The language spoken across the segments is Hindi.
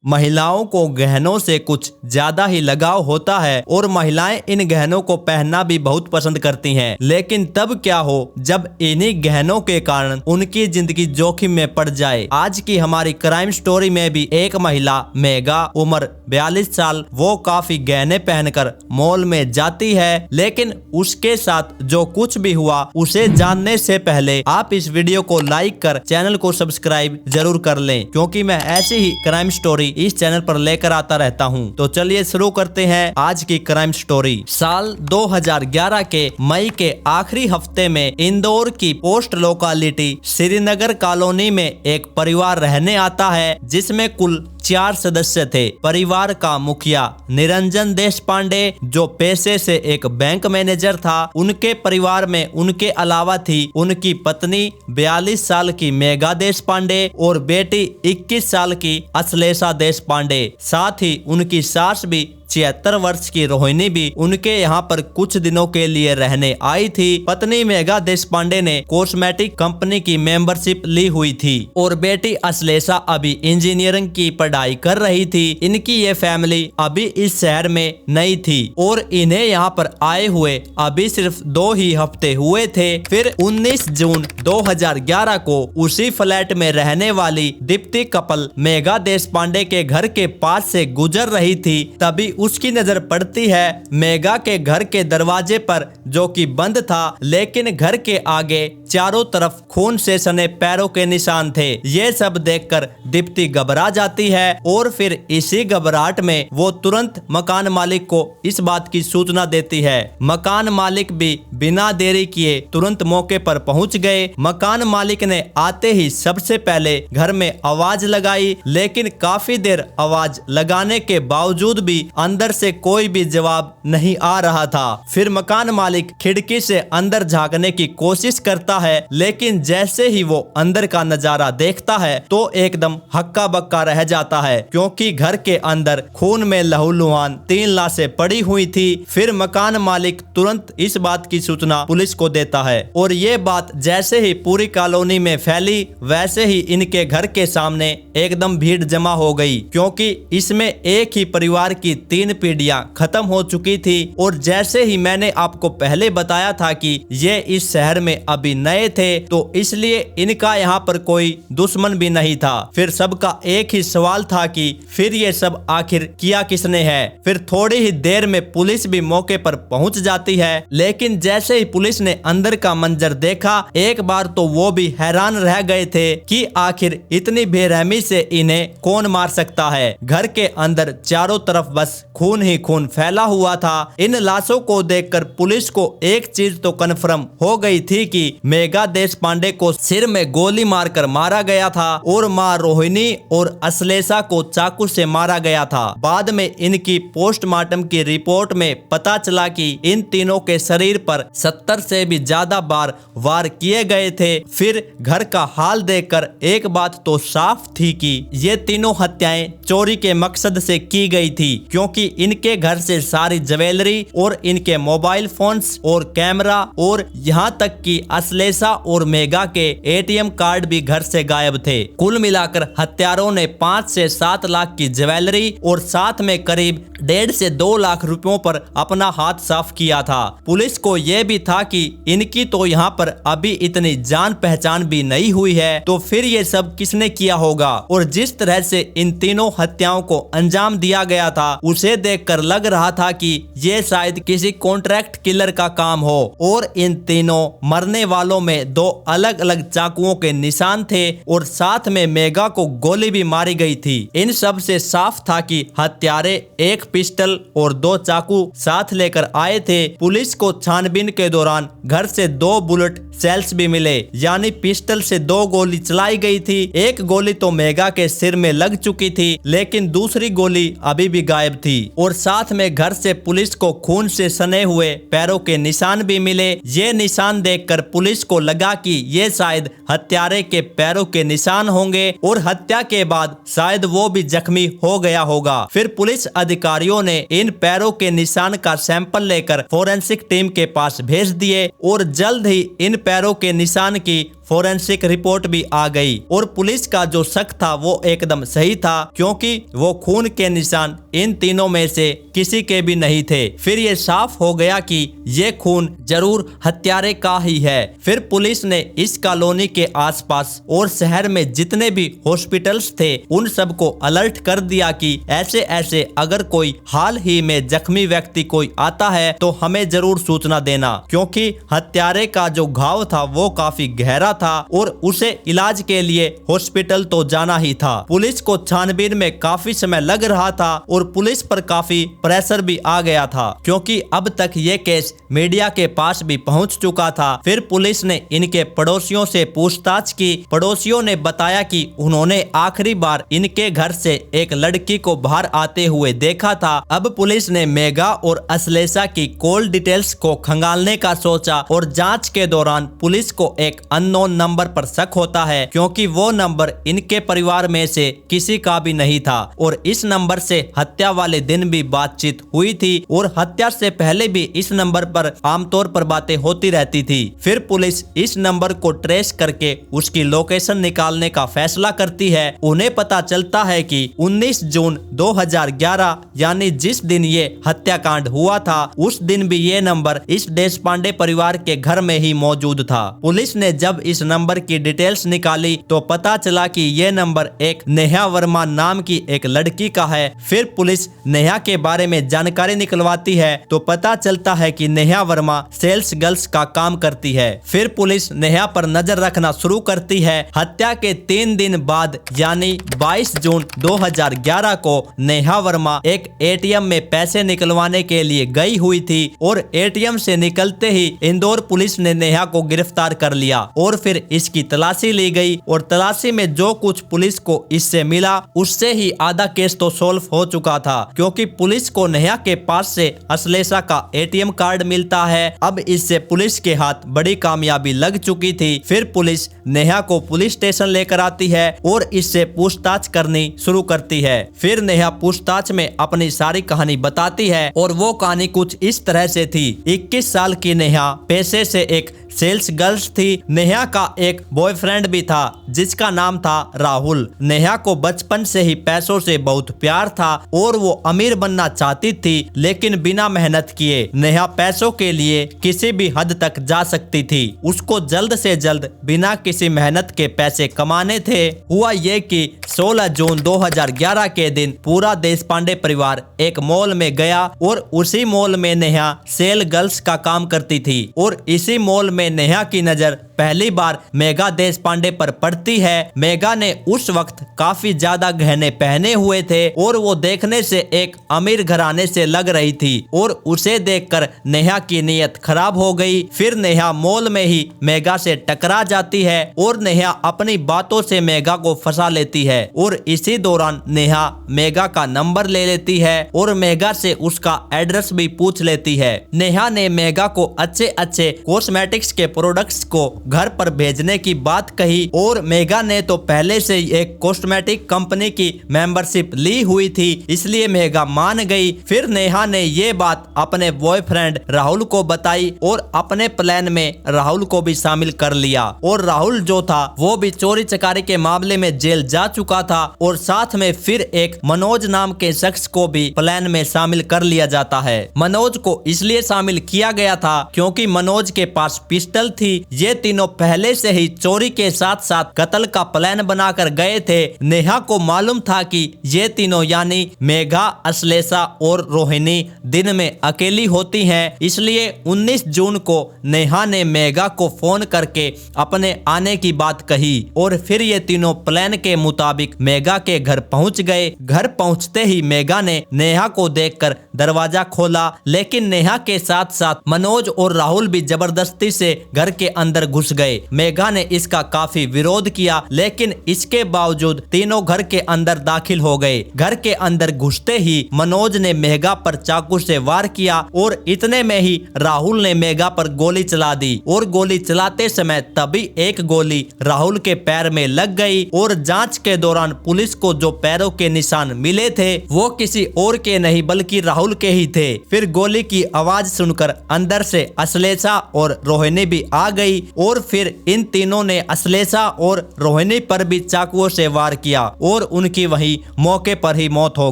महिलाओं को गहनों से कुछ ज्यादा ही लगाव होता है और महिलाएं इन गहनों को पहनना भी बहुत पसंद करती हैं। लेकिन तब क्या हो जब इन्हीं गहनों के कारण उनकी जिंदगी जोखिम में पड़ जाए। आज की हमारी क्राइम स्टोरी में भी एक महिला मेगा, उम्र 42 साल, वो काफी गहने पहनकर मॉल में जाती है। लेकिन उसके साथ जो कुछ भी हुआ उसे जानने से पहले आप इस वीडियो को लाइक कर चैनल को सब्सक्राइब जरूर कर लें, क्योंकि मैं ऐसी ही क्राइम स्टोरी इस चैनल पर लेकर आता रहता हूं। तो चलिए शुरू करते हैं आज की क्राइम स्टोरी। साल 2011 के मई के आखिरी हफ्ते में इंदौर की पोस्ट लोकालिटी श्रीनगर कॉलोनी में एक परिवार रहने आता है, जिसमें कुल 4 सदस्य थे। परिवार का मुखिया निरंजन देशपांडे, जो पेशे से एक बैंक मैनेजर था, उनके परिवार में उनके अलावा थी उनकी पत्नी 42 साल की मेगा देशपांडे और बेटी 21 साल की अश्लेषा देशपांडे। साथ ही उनकी सास भी 76 वर्ष की रोहिणी भी उनके यहाँ पर कुछ दिनों के लिए रहने आई थी। पत्नी मेगा देशपांडे ने कॉस्मेटिक कंपनी की मेंबरशिप ली हुई थी और बेटी अश्लेषा अभी इंजीनियरिंग की पढ़ाई कर रही थी। इनकी ये फैमिली अभी इस शहर में नई थी और इन्हें यहाँ पर आए हुए अभी सिर्फ 2 ही हफ्ते हुए थे। फिर 19 जून 2011 को उसी फ्लैट में रहने वाली दीप्ति कपल मेगा देशपांडे के घर के पास से गुजर रही थी। तभी उसकी नजर पड़ती है मेगा के घर के दरवाजे पर, जो कि बंद था, लेकिन घर के आगे चारों तरफ खून से सने पैरों के निशान थे। ये सब देखकर दीप्ति घबरा जाती है और फिर इसी घबराहट में वो तुरंत मकान मालिक को इस बात की सूचना देती है। मकान मालिक भी बिना देरी किए तुरंत मौके पर पहुंच गए। मकान मालिक ने आते ही सबसे पहले घर में आवाज लगाई, लेकिन काफी देर आवाज लगाने के बावजूद भी अंदर से कोई भी जवाब नहीं आ रहा था। फिर मकान मालिक खिड़की से अंदर झांकने की कोशिश करता है, लेकिन जैसे ही वो अंदर का नजारा देखता है तो एकदम हक्का बक्का रह जाता है, क्योंकि घर के अंदर खून में लहूलुहान 3 लाशें पड़ी हुई थी। फिर मकान मालिक तुरंत इस बात की सूचना पुलिस को देता है और ये बात जैसे ही पूरी कॉलोनी में फैली, वैसे ही इनके घर के सामने एकदम भीड़ जमा हो गई, क्योंकि इसमें एक ही परिवार की 3 पीढ़ियां खत्म हो चुकी थी। और जैसे ही मैंने आपको पहले बताया था कि ये इस शहर में अभी नए थे, तो इसलिए इनका यहाँ पर कोई दुश्मन भी नहीं था। फिर सबका एक ही सवाल था कि फिर ये सब आखिर किया किसने है। फिर थोड़ी ही देर में पुलिस भी मौके पर पहुंच जाती है, लेकिन जैसे ही पुलिस ने अंदर का मंजर देखा, एक बार तो वो भी हैरान रह गए थे कि आखिर इतनी बेरहमी से इन्हें कौन मार सकता है। घर के अंदर चारों तरफ बस खून ही खून फैला हुआ था। इन लाशों को देखकर पुलिस को एक चीज तो कन्फर्म हो गई थी कि मेगा देशपांडे को सिर में गोली मारकर मारा गया था और मां रोहिणी और अश्लेषा को चाकू से मारा गया था। बाद में इनकी पोस्टमार्टम की रिपोर्ट में पता चला कि इन तीनों के शरीर पर 70 से भी ज्यादा बार वार किए गए थे। फिर घर का हाल देखकर एक बात तो साफ थी कि ये तीनों हत्याएं चोरी के मकसद से की गई थी, क्योंकि इनके घर से सारी ज्वेलरी और इनके मोबाइल फोन्स और कैमरा और यहाँ तक कि अश्लेषा और मेगा के ATM कार्ड भी घर से गायब थे। कुल मिलाकर हत्यारों ने 5 से 7 लाख की ज्वेलरी और साथ में करीब 1.5 से 2 लाख रुपयों पर अपना हाथ साफ किया था। पुलिस को यह भी था कि इनकी तो यहाँ पर अभी इतनी जान पहचान भी नहीं हुई है, तो फिर ये सब किसने किया होगा। और जिस तरह से इन तीनों हत्याओं को अंजाम दिया गया था, उसे देखकर लग रहा था कि ये शायद किसी कॉन्ट्रैक्ट किलर का काम हो। और इन तीनों मरने वालों में 2 अलग अलग चाकुओं के निशान थे और साथ में मेगा को गोली भी मारी गई थी। इन सब से साफ था कि हत्यारे एक पिस्टल और 2 चाकू साथ लेकर आए थे। पुलिस को छानबीन के दौरान घर से 2 बुलेट सेल्स भी मिले, यानी पिस्टल से 2 गोली चलाई गई थी। एक गोली तो मेगा के सिर में लग चुकी थी, लेकिन दूसरी गोली अभी भी गायब थी। और साथ में घर से पुलिस को खून से सने हुए पैरों के निशान भी मिले। ये निशान देखकर पुलिस को लगा कि ये शायद हत्यारे के पैरों के निशान होंगे और हत्या के बाद शायद वो भी जख्मी हो गया होगा। फिर पुलिस अधिकारियों ने इन पैरों के निशान का सैंपल लेकर फोरेंसिक टीम के पास भेज दिए और जल्द ही इन पैरों के निशान की फोरेंसिक रिपोर्ट भी आ गई और पुलिस का जो शक था वो एकदम सही था, क्योंकि वो खून के निशान इन तीनों में से किसी के भी नहीं थे। फिर ये साफ हो गया कि ये खून जरूर हत्यारे का ही है। फिर पुलिस ने इस कॉलोनी के आसपास और शहर में जितने भी हॉस्पिटल्स थे उन सबको अलर्ट कर दिया कि ऐसे ऐसे अगर कोई हाल ही में जख्मी व्यक्ति कोई आता है तो हमें जरूर सूचना देना, क्योंकि हत्यारे का जो घाव था वो काफी गहरा था और उसे इलाज के लिए हॉस्पिटल तो जाना ही था। पुलिस को छानबीन में काफी समय लग रहा था और पुलिस पर काफी प्रेशर भी आ गया था, क्योंकि अब तक ये केस मीडिया के पास भी पहुंच चुका था। फिर पुलिस ने इनके पड़ोसियों से पूछताछ की। पड़ोसियों ने बताया कि उन्होंने आखिरी बार इनके घर से एक लड़की को बाहर आते हुए देखा था। अब पुलिस ने मेघा और अश्लेषा की कॉल डिटेल्स को खंगालने का सोचा और जांच के दौरान पुलिस को एक अननोन नंबर पर शक होता है, क्योंकि वो नंबर इनके परिवार में से किसी का भी नहीं था और इस नंबर से हत्या वाले दिन भी बातचीत हुई थी और हत्या से पहले भी इस नंबर पर आमतौर पर बातें होती रहती थी। फिर पुलिस इस नंबर को ट्रेस करके उसकी लोकेशन निकालने का फैसला करती है। उन्हें पता चलता है कि 19 जून 2011 यानी जिस दिन ये हत्याकांड हुआ था उस दिन भी ये नंबर इस देशपांडे परिवार के घर में ही मौजूद था। पुलिस ने जब इस नंबर की डिटेल्स निकाली तो पता चला कि ये नंबर एक नेहा वर्मा नाम की एक लड़की का है। फिर पुलिस नेहा के बारे में जानकारी निकलवाती है तो पता चलता है कि नेहा वर्मा सेल्स गर्ल्स का काम करती है। फिर पुलिस नेहा पर नजर रखना शुरू करती है। हत्या के 3 दिन बाद यानी 22 जून 2011 को नेहा वर्मा एक एटीएम में पैसे निकलवाने के लिए गई हुई थी और एटीएम से निकलते ही इंदौर पुलिस ने नेहा को गिरफ्तार कर लिया और फिर इसकी तलाशी ली गई और तलाशी में जो कुछ पुलिस को इससे मिला उससे ही आधा केस तो सॉल्व हो चुका था, क्योंकि पुलिस को नेहा के पास से अश्लेषा का एटीएम कार्ड मिलता है। अब इससे पुलिस के हाथ बड़ी कामयाबी लग चुकी थी। फिर पुलिस नेहा को पुलिस स्टेशन लेकर आती है और इससे पूछताछ करनी शुरू करती है। फिर नेहा पूछताछ में अपनी सारी कहानी बताती है और वो कहानी कुछ इस तरह से थी। 21 साल की नेहा पेशे से एक सेल्स गर्ल्स थी। नेहा का एक बॉयफ्रेंड भी था जिसका नाम था राहुल। नेहा को बचपन से ही पैसों से बहुत प्यार था और वो अमीर बनना चाहती थी, लेकिन बिना मेहनत किए नेहा पैसों के लिए किसी भी हद तक जा सकती थी। उसको जल्द से जल्द बिना किसी मेहनत के पैसे कमाने थे। हुआ ये कि 16 जून 2011 के दिन पूरा देशपांडे परिवार एक मॉल में गया और उसी मॉल में नेहा सेल गर्ल्स का काम करती थी और इसी मॉल में नेहा की नजर पहली बार मेघा देशपांडे पर पड़ती है। मेघा ने उस वक्त काफी ज्यादा गहने पहने हुए थे और वो देखने से एक अमीर घराने से लग रही थी और उसे देखकर नेहा की नीयत खराब हो गई। फिर नेहा मॉल में ही मेघा से टकरा जाती है और नेहा अपनी बातों से मेघा को फंसा लेती है और इसी दौरान नेहा मेघा का नंबर ले लेती है और मेघा से उसका एड्रेस भी पूछ लेती है। नेहा ने मेघा को अच्छे अच्छे कॉस्मेटिक्स के प्रोडक्ट्स को घर पर भेजने की बात कही और मेघा ने तो पहले से एक कॉस्मेटिक कंपनी की मेंबरशिप ली हुई थी, इसलिए मेघा मान गई। फिर नेहा ने ये बात अपने बॉयफ्रेंड राहुल को बताई और अपने प्लान में राहुल को भी शामिल कर लिया और राहुल जो था वो भी चोरी चकारी के मामले में जेल जा चुका था और साथ में फिर एक मनोज नाम के शख्स को भी प्लान में शामिल कर लिया जाता है। मनोज को इसलिए शामिल किया गया था क्योंकि मनोज के पास पिस्टल थी। ये तीनों पहले से ही चोरी के साथ साथ कत्ल का प्लान बनाकर गए थे। नेहा को मालूम था कि ये तीनों यानी मेघा, अश्लेषा और रोहिणी दिन में अकेली होती हैं, इसलिए 19 जून को नेहा ने मेघा को फोन करके अपने आने की बात कही और फिर ये तीनों प्लान के मुताबिक मेघा के घर पहुंच गए। घर पहुंचते ही मेघा ने नेहा को देखकर दरवाजा खोला, लेकिन नेहा के साथ साथ मनोज और राहुल भी जबरदस्ती से घर के अंदर घुस गए। मेघा ने इसका काफी विरोध किया, लेकिन इसके बावजूद तीनों घर के अंदर दाखिल हो गए। घर के अंदर घुसते ही मनोज ने मेघा पर चाकू से वार किया और इतने में ही राहुल ने मेघा पर गोली चला दी और गोली चलाते समय तभी एक गोली राहुल के पैर में लग गई और जांच के दौरान पुलिस को जो पैरों के निशान मिले थे वो किसी और के नहीं बल्कि राहुल के ही थे। फिर गोली की आवाज सुनकर अंदर से अश्लेषा और रोहिणी भी आ गई और और फिर इन तीनों ने अश्लेषा और रोहिणी पर भी चाकुओं से वार किया और उनकी वही मौके पर ही मौत हो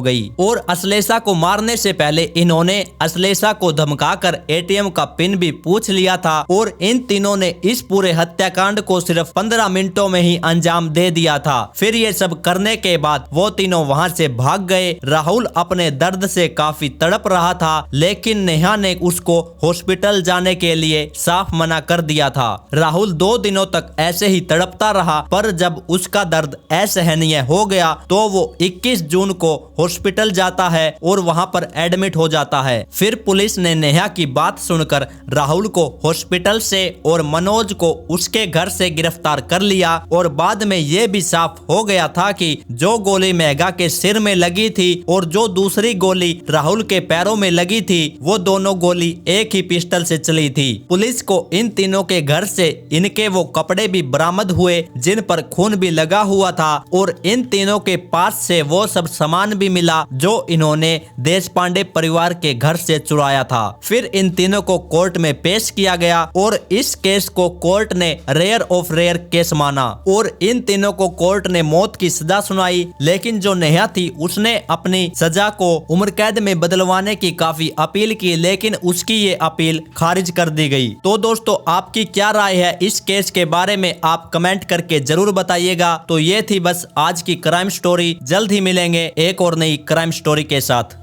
गई। और अश्लेषा को मारने से पहले इन्होंने अश्लेषा को धमकाकर एटीएम का पिन भी पूछ लिया था और इन तीनों ने इस पूरे हत्याकांड को सिर्फ 15 मिनटों में ही अंजाम दे दिया था। फिर ये सब करने के बाद वो तीनों वहां से भाग गए। राहुल अपने दर्द से काफी तड़प रहा था, लेकिन नेहा ने उसको हॉस्पिटल जाने के लिए साफ मना कर दिया था। राहुल 2 दिनों तक ऐसे ही तड़पता रहा, पर जब उसका दर्द असहनीय हो गया तो वो 21 जून को हॉस्पिटल जाता है और वहां पर एडमिट हो जाता है। फिर पुलिस ने नेहा की बात सुनकर राहुल को हॉस्पिटल से और मनोज को उसके घर से गिरफ्तार कर लिया और बाद में ये भी साफ हो गया था कि जो गोली मेघा के सिर में लगी थी और जो दूसरी गोली राहुल के पैरों में लगी थी, वो दोनों गोली एक ही पिस्टल से चली थी। पुलिस को इन तीनों के घर से इनके वो कपड़े भी बरामद हुए जिन पर खून भी लगा हुआ था और इन तीनों के पास से वो सब सामान भी मिला जो इन्होंने देश पांडे परिवार के घर से चुराया था। फिर इन तीनों को कोर्ट में पेश किया गया और इस केस को कोर्ट ने रेयर ऑफ रेयर केस माना और इन तीनों को कोर्ट ने मौत की सजा सुनाई। लेकिन जो नेहा थी उसने अपनी सजा को उम्र कैद में बदलवाने की काफी अपील की, लेकिन उसकी ये अपील खारिज कर दी गई। तो दोस्तों, आपकी क्या राय है इस केस के बारे में, आप कमेंट करके जरूर बताइएगा। तो ये थी बस आज की क्राइम स्टोरी। जल्द ही मिलेंगे एक और नई क्राइम स्टोरी के साथ।